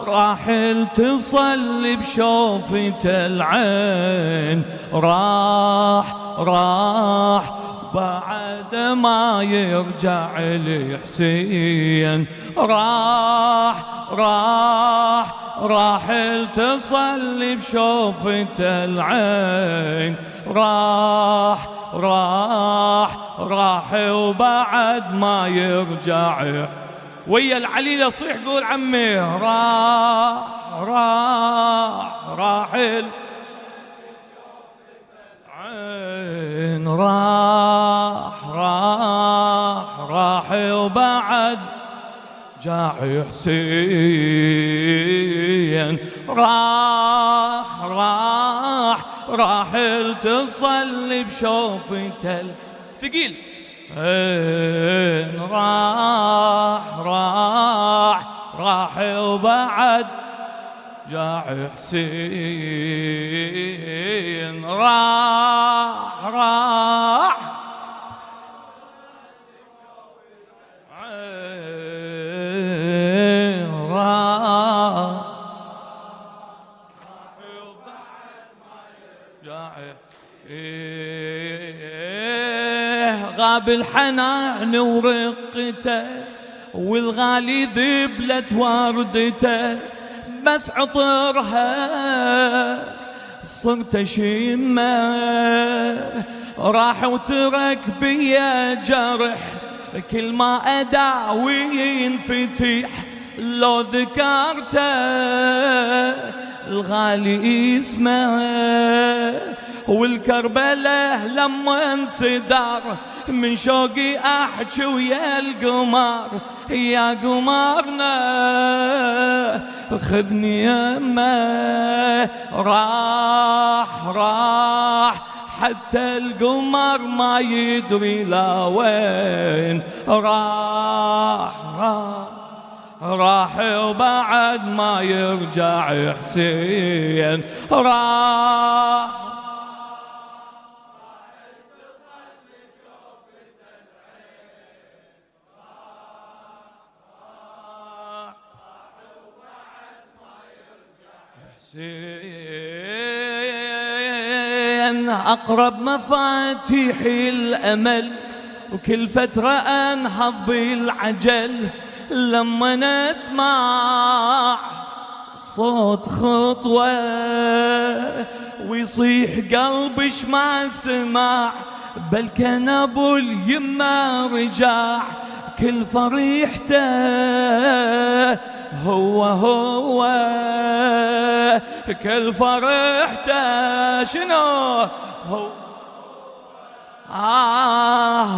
راح تصلي بشوفة العين. راح بعد ما يرجع الحسين. راح تصلي بشوفة العين. راح وبعد ما يرجع ويا العليل يصيح قول عمي راح العين. راح وبعد جاء حسين. راح تصلي بشوفة ثقيل. راح وبعد جاء حسين. راح غاب الحنان ورقته والغالي ذبلت وردته، بس عطرها صرت اشمه. راح وترك بيا جرح كل ما اداوي ينفتح، لو ذكرته الغالي اسمه. والكربله لما انصدر من شوقي احجي ويا القمر، يا قمرنا خذني يمه. راح حتى القمر ما يدري لا وين. راح وبعد ما يرجع حسين. أقرب مفاتيح الأمل وكل فترة أنهض بالعجل، لما نسمع صوت خطوة ويصيح قلبش ما سمع، بل كان أبو اليمة رجع كل فريحته هو كل فرحته شنو هو.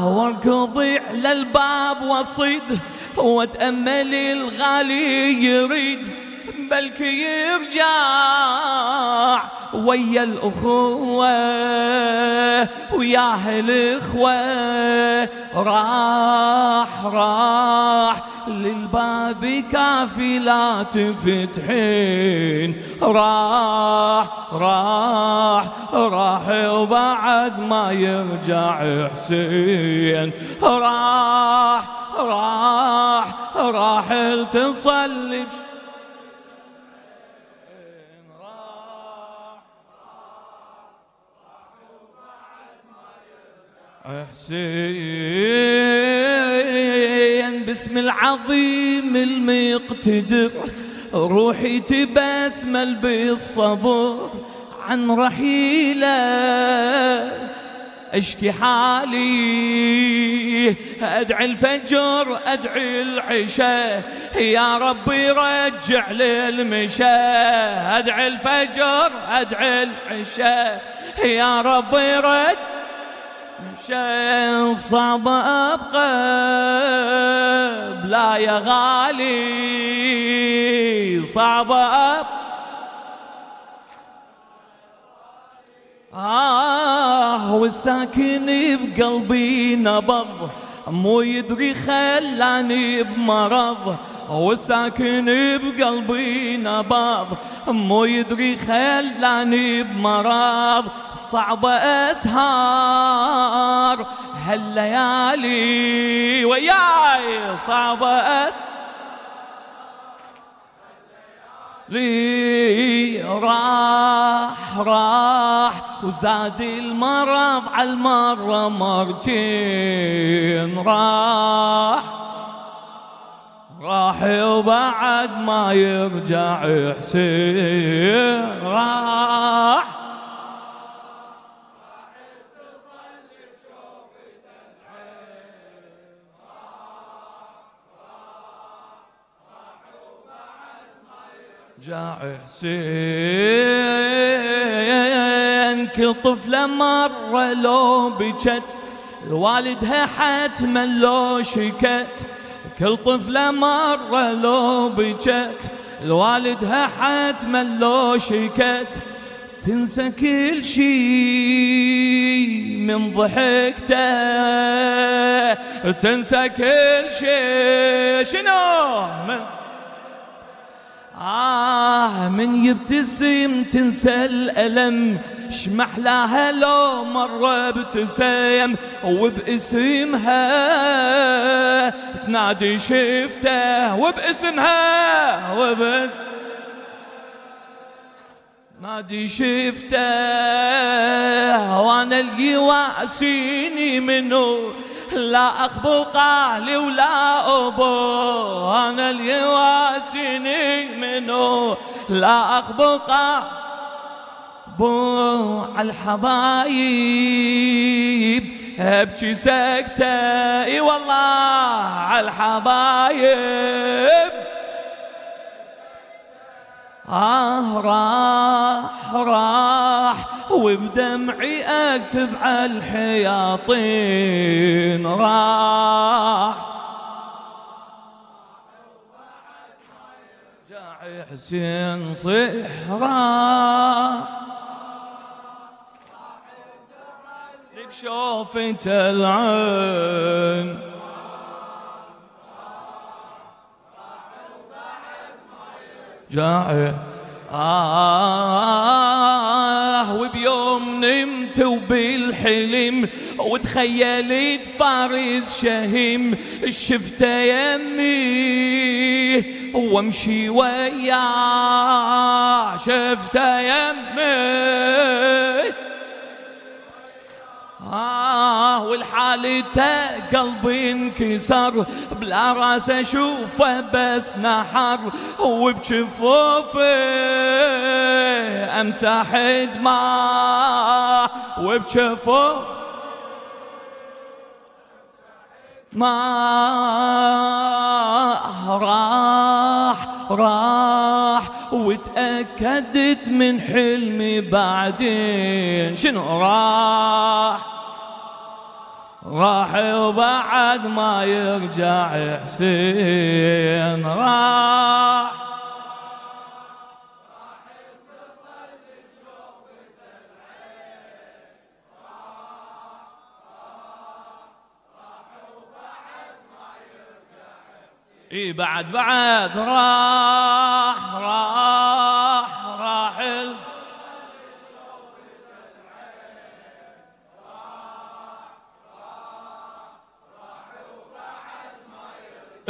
واركض على الباب وصيد واتأمل الغالي يريد، بلكي يرجع ويا الأخوة وياه الإخوة. راح للباب كافي لا تفتحين. راح وبعد ما يرجع حسين. راح تصلي حسين. باسم العظيم المقتدر روحي تبسمل بالصبر عن رحيله، اشكي حالي ادعي الفجر ادعي العشاء، يا ربي رجع للمشاء. ادعي الفجر ادعي العشاء، يا ربي رجع مشان صعب ابقى بلا يا غالي، صعب ابقى والساكن بقلبي نبض مو يدري خلاني بمرض، والساكن بقلبي نبض مو يدري خلاني بمرض. صعب اسهر هالليالي وياي صعبة لي راح وزاد المرض على المرة مرتين راح وبعد ما يرجع حسين راح جاع حسين كل طفلة مرة لو بجت والدها حتما لو شكت كل طفلة مرة لو بجت والدها حتما لو شكت تنسى كل شي من ضحكته تنسى كل شي شنو من يبتسم تنسى الألم شمحلاها لو مرة ابتسم وباسمها تنادي شفته وباسمها نادي شفته وانا اللي واسيني منه لا اخبو قالي ولا ابو انا اللي واسيني منه لا اخبو بو على الحبايب ابكي سكتة اي والله على الحبايب راح وبدمعي اكتب على الحياطين راح جاع حسين صيح راح بشوفة العين جاع وبيوم نمت وبالحلم وتخيلت فارس شهم شفته يمي وامشي وياه شفته يمي والحالته قلبي انكسر بلا راس اشوفه بس نحر وبجفوفه امسح دماء وبجفوف ما راح وتأكدت من حلمي بعدين شنو راح وبعد ما يرجع حسين راح بعد راح